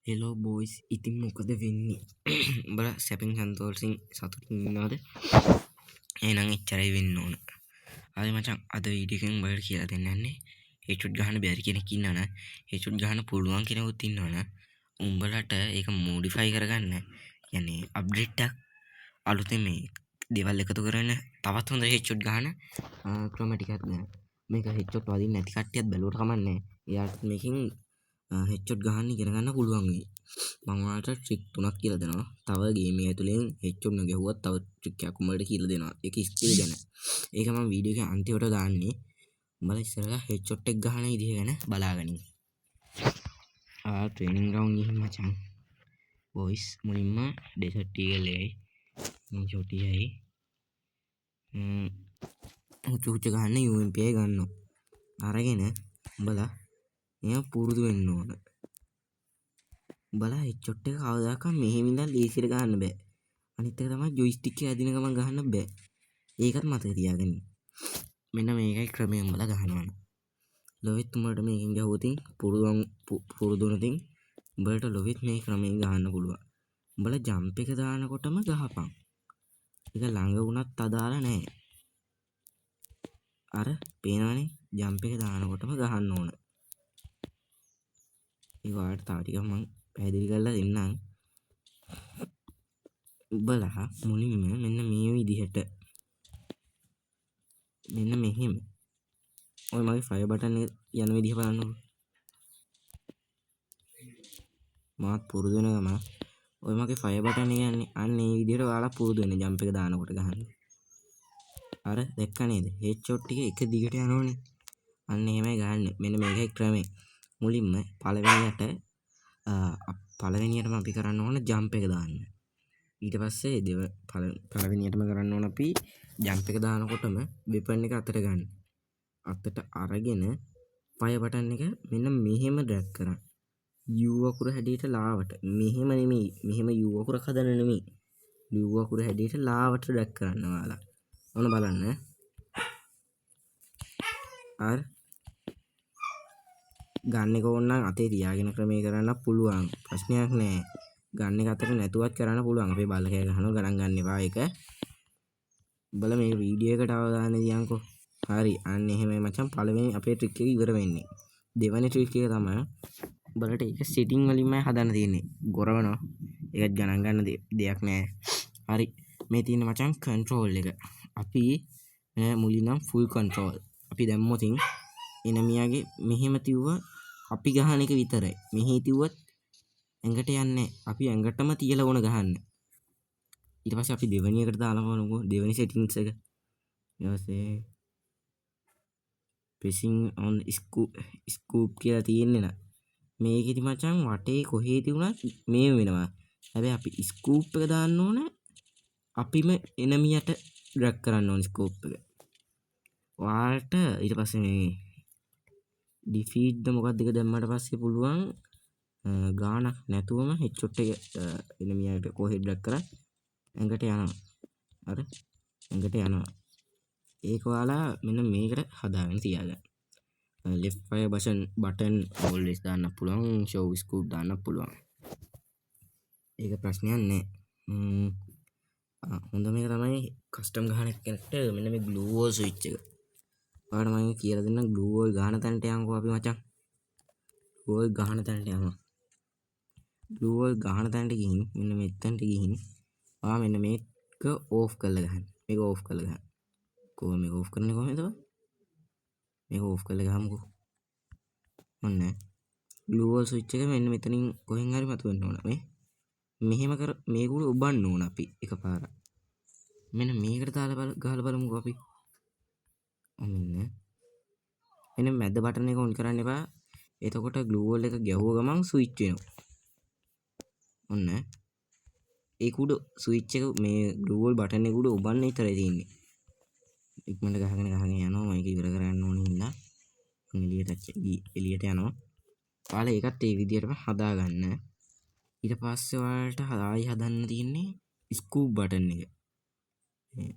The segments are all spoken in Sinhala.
හෙලෝ බෝයිස් ඉතින් මොකද වෙන්නේ බල සැපින් සන්තෝසින් සතුටින් ඉන්නවාද එහෙනම් එච්චරයි වෙන්න ඕන ආයි මචං අද වීඩියෝ එකෙන් ඔයාලට කියලා දෙන්නන්නේ හේඩ්ෂොට් ගහන්න බැරි කෙනෙක් ඉන්නවනම් හේඩ්ෂොට් ගහන්න පුළුවන් කෙනෙකුත් ඉන්නවනම් උඹලට ඒක මොඩිෆයි කරගන්න يعني අප්ඩේට් එකක් අලුතෙන් මේ දේවල් එකතු කරගෙන තවත් හොඳ හේඩ්ෂොට් ගහන ක්‍රම ටිකක් නෑ මේක හේඩ්ෂොට් වදින්න නැති කට්ටියත් බැලුවට කමන්නේ එයාට මේකෙන් හෙඩ්ෂොට් ගහන්න ඉගෙන ගන්න පුළුවන් වෙයි. මම ඔයාලට ට්‍රික් 3ක් කියලා දෙනවා. තව ගේම් එක ඇතුලෙන් හෙඩ්ෂොට් නොගැහුවත් තව ට්‍රික් එකක් උඹලට කියලා දෙනවා. ඒක ස්කිල් ගැන. ඒක මම වීඩියෝ එකේ අන්තිමට දාන්නේ. උඹලා ඉස්සරලා හෙඩ්ෂොට් එක ගහන විදිහ ගැන බලාගනින්. ට්‍රේනින් ග්‍රවුන්ඩ් ගිහින් මචං. බොයිස් මුලින්ම ඩෙසර්ට් ඊගල්ලයි. මම චොටියයි. උචුච ගහන්න UMP එක ගන්නවා. අරගෙන උඹලා එයා පුරුදු වෙන්න ඕන. උඹලා හෙඩ්ෂොට් එක කවදාකවත් මෙහෙම ඉඳන් ලේසියට ගහන්න බෑ. අනිත් එක තමයි ජොයිස්ටික් එක ඇදින ගමන් ගහන්න බෑ. ඒකත් මතක තියාගන්න. මෙන්න මේකයි ක්‍රමය උඹලා ගහනවා. ලොවෙත් උඹලට මේකෙන් ගහුවොතින් පුරුදු වුණොතින් උඹලට ලොවෙත් මේ ක්‍රමයෙන් ගහන්න පුළුවන්. උඹලා ජම්ප් එක දානකොටම ගහපන්. ඒක ළඟ වුණත් අදාළ නැහැ. අර පේනවනේ ජම්ප් එක දානකොටම ගහන්න ඕන. ඒ වාට තව ටිකක් මම පැහැදිලි කරලා දෙන්නම්. උඹලා මුලින්ම මෙන්න මේ විදිහට මෙන්න මෙහෙම ඔය මගේ ෆයර් බටන් එක යන විදිහ බලන්නකො. මාත් පුරුදු වෙන ගම ඔය මගේ ෆයර් බටන් එක යන්නේ අන්න ඒ විදිහට ඔයාලා පුරුදු වෙන්න ජම්ප් එක දානකොට ගහන්න. අර දැක්ක නේද? හෙඩ්ෂොට් ටික එක දිගට යනෝනේ. අන්න එහෙමයි ගහන්නේ. මෙන්න මේකයි ක්‍රමය. මුලින්ම පළවෙනියටම අපි කරන්න ඕන ජම්ප් එක දාන්න. ඊට පස්සේ පළවෙනියටම කරන්න ඕන අපි ජම්ප් එක දානකොටම වෙපන් එක අතට ගන්න. අතට අරගෙන ෆයර් බටන් එක මෙන්න මෙහෙම ඩ්‍රැග් කරන්න. U අකුර හැඩයට ලාවට. මෙහෙම නෙමෙයි. මෙහෙම U අකුරක් හදන්න නෙමෙයි. U අකුර හැඩයට ලාවට ඩ්‍රැග් කරන්න ඔයාලා. ඔන්න බලන්න. අර ගන්න එක ඕනනම් අතේ තියාගෙන ක්‍රමයේ කරන්න පුළුවන්. ප්‍රශ්නයක් නෑ. ගන්න එක අතට නැතුවත් කරන්න පුළුවන්. අපේ බල්ලකෑ ගහනවා ගණන් ගන්න එපා ඒක. උඹලා මේ වීඩියෝ එකට අවධානය දියන්කෝ. හරි. අන්න එහෙමයි මචං පළවෙනි අපේ ට්‍රික් එක ඉවර වෙන්නේ. දෙවෙනි ට්‍රික් එක තමයි උඹලට ඒක සෙටින් වලින්මයි හදන්න තියෙන්නේ. ගොරවනවා. ඒකත් ගණන් ගන්න දෙයක් නෑ. හරි. මේ තියෙන මචං කන්ට්‍රෝල් එක. අපි මුලින්නම් ෆුල් කන්ට්‍රෝල්. අපි දැම්මොතින් එනමියාගේ මෙහෙම තියුවා අපි ගහන එක විතරයි. මෙහි තියුවත් ඇඟට යන්නේ. අපි ඇඟටම තියලා ඕන ගහන්න. ඊට පස්සේ අපි දෙවෙනි එකට දාලා බලමුකෝ. දෙවෙනි සෙටින්ග්ස් එක. ඊට පස්සේ pressing on scoop කියලා තියෙන්නේ නා. මේකෙදි මචං වටේ කොහේ තියුණත් මේ වෙනවා. හැබැයි අපි ස්කූප් එක දාන්න ඕන අපිම එනමියට ඩ්‍රැග් කරන්න ඕන ස්කූප් එක. ඔයාලට ඊට පස්සේ මේ ඩිෆීට් ද මොකක්ද එක දැම්මට පස්සේ පුළුවන් ගානක් නැතුවම හෙඩ්ෂොට් එක එනමියට කොහෙද ඩ්‍රැග් කරා ඇඟට යනවා. අර ඇඟට යනවා. ඒක ඔයාලා මෙන්න මේකට හදාගෙන තියාගන්න. left fire button always දාන්න පුළුවන්. show scoop දාන්න පුළුවන්. ඒක ප්‍රශ්නයක් නෑ. හොඳම එක තමයි කස්ටම් ගහන කෙනෙක්ට මෙන්න මේ glue wall switch එක. ඔයාලට මම කියලා දෙන්නම් glue wall ගහන තැනට යන්කෝ අපි මචං. glue wall ගහන තැනට යනවා. glue wall ගහන තැනට ගිහින් මෙන්න මෙතනට ගිහින් ඔයා මෙන්න මේක ඕෆ් කරලා ගහන්න. මේක ඕෆ් කරලා ගහන්න. කොහොම මේක ඕෆ් කරන්නේ කොහොමද? මේක ඕෆ් කරලා ගහමුකෝ. ඔන්න glue wall switch එක මෙන්න මෙතනින් කොහෙන් හරි මතුවෙන්න ඕන. මෙහෙම කර මේක උඩ ඔබන්න ඕන අපි එකපාරක්. මෙන්න මේකට දාලා ගහලා බලමුකෝ අපි. මෙන්න මැද බටන් එක ඔන් කරන්න එපා. එතකොට glue wall එක ගැහුව ගමන් ස්විච් වෙනවා. ඔන්න ඒක උඩ ස්විච් එක මේ glue wall බටන් එක උඩ ඔබන්න විතරයි තියෙන්නේ. ඉක්මනට ගහගෙන යනවා. මේක ඉවර කරන්න ඕන හින්දා එළියට යනවා. ඔයාලා ඒකත් ඒ විදිහටම හදාගන්න. ඊට පස්සේ ඔයාලට ආයි හදන්න තියෙන්නේ ස්කූප් බටන් එක.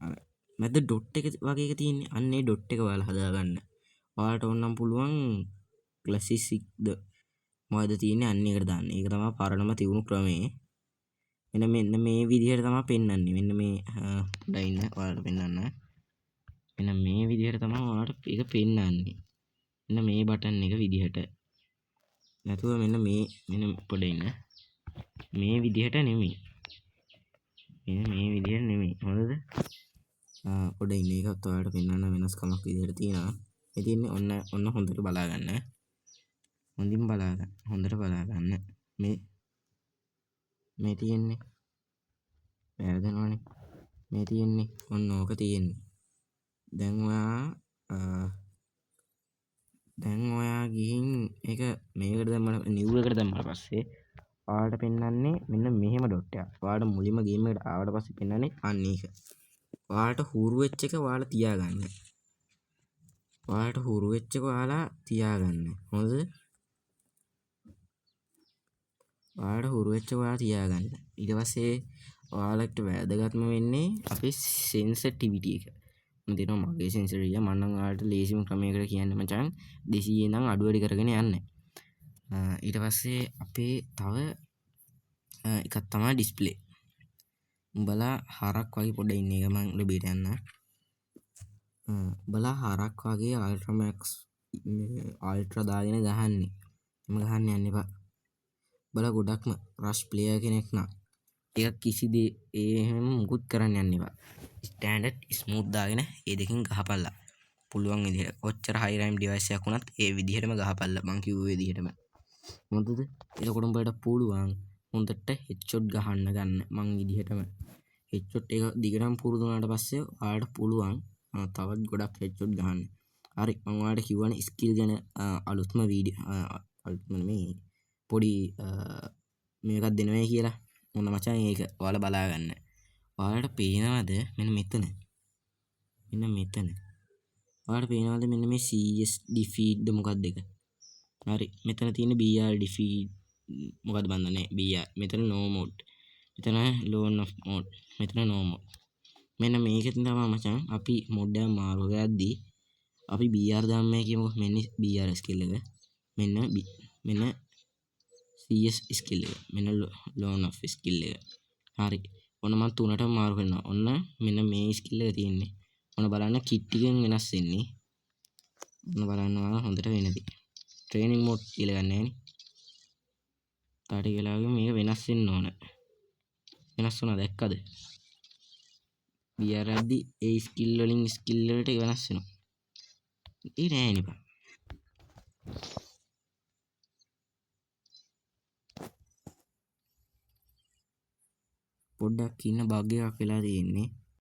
අර මැද ඩොට් එක වගේ එක තියෙන්නේ. අන්න ඒ ඩොට් එක ඔයාලා හදාගන්න. ඔයාලට ඕනම් පුළුවන් ක්ලාසික්ද මොකද තියෙන්නේ අන්න එකට දාන්න. ඒක තමයි පරණම තියුණු ක්‍රමය. මෙන්න මේ විදිහට තමයි පෙන්වන්නේ. මෙන්න මේ ඩයින් ඔයාලට පෙන්වන්න. මෙන්න මේ විදිහට තමයි ඔයාලට ඒක පෙන්වන්නේ. මෙන්න මේ බටන් එක විදිහට. නැතුව මෙන්න පොඩ ඉන්න. මේ විදිහට නෙමෙයි. මේ විදිහට නෙමෙයි. හොඳද? පොඩ ඉන්න එකත් ඔයාලට පෙන්වන්න වෙනස්කමක් විදිහට තියෙනවා. මේ තියෙන්නේ ඔන්න හොඳට බලා ගන්න. හොඳින් බලා ගන්න. හොඳට බලා ගන්න. මේ තියෙන්නේ වැරදෙනවනේ. මේ තියෙන්නේ ඔන්න ඕක තියෙන්නේ. දැන් ඔයා ගිහින් ඒක මේකට දැම්මම නිව් එකට දැම්මම පස්සේ ඔයාලට පෙන්වන්නේ මෙන්න මෙහෙම ඩොට් එකක්. ඔයාලට මුලින්ම ගේම් එකට ආවට පස්සේ පෙන්වන්නේ අන්න ඒක. ඔයාලට හුරු වෙච්ච එක ඔයාලා තියාගන්න. ඔයාලට හුරු වෙච්ච එක ඔයාලා තියාගන්න. හොඳද? ඔයාලට හුරු වෙච්ච එක ඔයාලා තියාගන්න. ඊට පස්සේ ඔයාලට වැදගත්ම වෙන්නේ අපේ සෙන්සිටිවිටි එක. මම දෙනවා මගේ සෙන්සිටිවිටිය. මම නම් ඔයාලට ලේසිම ක්‍රමයකට කියන්නේ මචං 200 ඉඳන් අඩු වැඩි කරගෙන යන්න. ඊට පස්සේ අපේ තව එකක් තමයි ඩිස්ප්ලේ. උඹලා හරක් වගේ පොඩ ඉන්න එක මම ලැබෙට යන්න. උඹලා හරක් වගේ අල්ට්‍රා මැක්ස් අල්ට්‍රා දාගෙන ගහන්නේ. එම ගහන්න යන්න එපා. උඹලා ගොඩක්ම රෂ් ප්ලේයර් කෙනෙක් නම් ඒක කිසි එහෙම මුකුත් කරන්න යන්න එපා. ස්ටෑන්ඩඩ් ස්මූත් දාගෙන ඒ දෙකෙන් ගහපල්ලා. පුළුවන් විදිහට. කොච්චර හයි රෑම් ඩිවයිස් එකක් වුණත් ඒ විදිහටම ගහපල්ලා. මං කිව්ව විදිහටම. හොඳද? එතකොට උඹට පුළුවන් හොඳට හෙඩ්ෂොට් ගහන්න ගන්න මං විදිහටම. හෙඩ්ෂොට් එක දිගටම පුරුදු වුණාට පස්සේ ඔයාලට පුළුවන් තවත් ගොඩක් හෙඩ්ෂොට් ගහන්න. හරි මම ඔයාලට කියවනේ ස්කිල් ගැන අලුත්ම වීඩියෝ අලුත්ම මේ පොඩි මේකක් දෙනවා කියලා. මොන මචං ඒක ඔයාලා බලා ගන්න. ඔයාලට පේනවද මෙන්න මෙතන? මෙන්න මෙතන. ඔයාලට පේනවද මෙන්න මේ CS defeat මොකක්ද එක? හරි මෙතන තියෙන BR defeat මොකක්ද බන්දනේ BR. මෙතන no mode. මෙතන loan of mode. මෙතන no mode. මෙන්න මේකෙන් තමයි මචං අපි මොඩ් එක මාරු කරද්දී අපි BR දාන්නේ කියමුකෝ. මෙන්න BR skill එක. මෙන්න CS skill එක. මෙන්න loan of skill එක. හරි. ඔන්න මම තුනටම මාරු කරනවා. ඔන්න මෙන්න මේ skill එක තියෙන්නේ. ඔන්න බලන්න kit එකෙන් වෙනස් වෙන්නේ. ඔන්න බලන්න ඔයාලා හොඳට වෙනදී. training mode කියලා ගන්න නෑනේ. තාටි කියලාගේ මේක වෙනස් වෙන්න ඕන. වෙනස් වුණා දැක්කද? BR ඇද්දි ඒ skill වලින් skill වලට වෙනස් වෙනවා. ඒ නෑනේ බං. පොඩ්ඩක් ඉන්න බග් එකක් වෙලා තියෙන්නේ.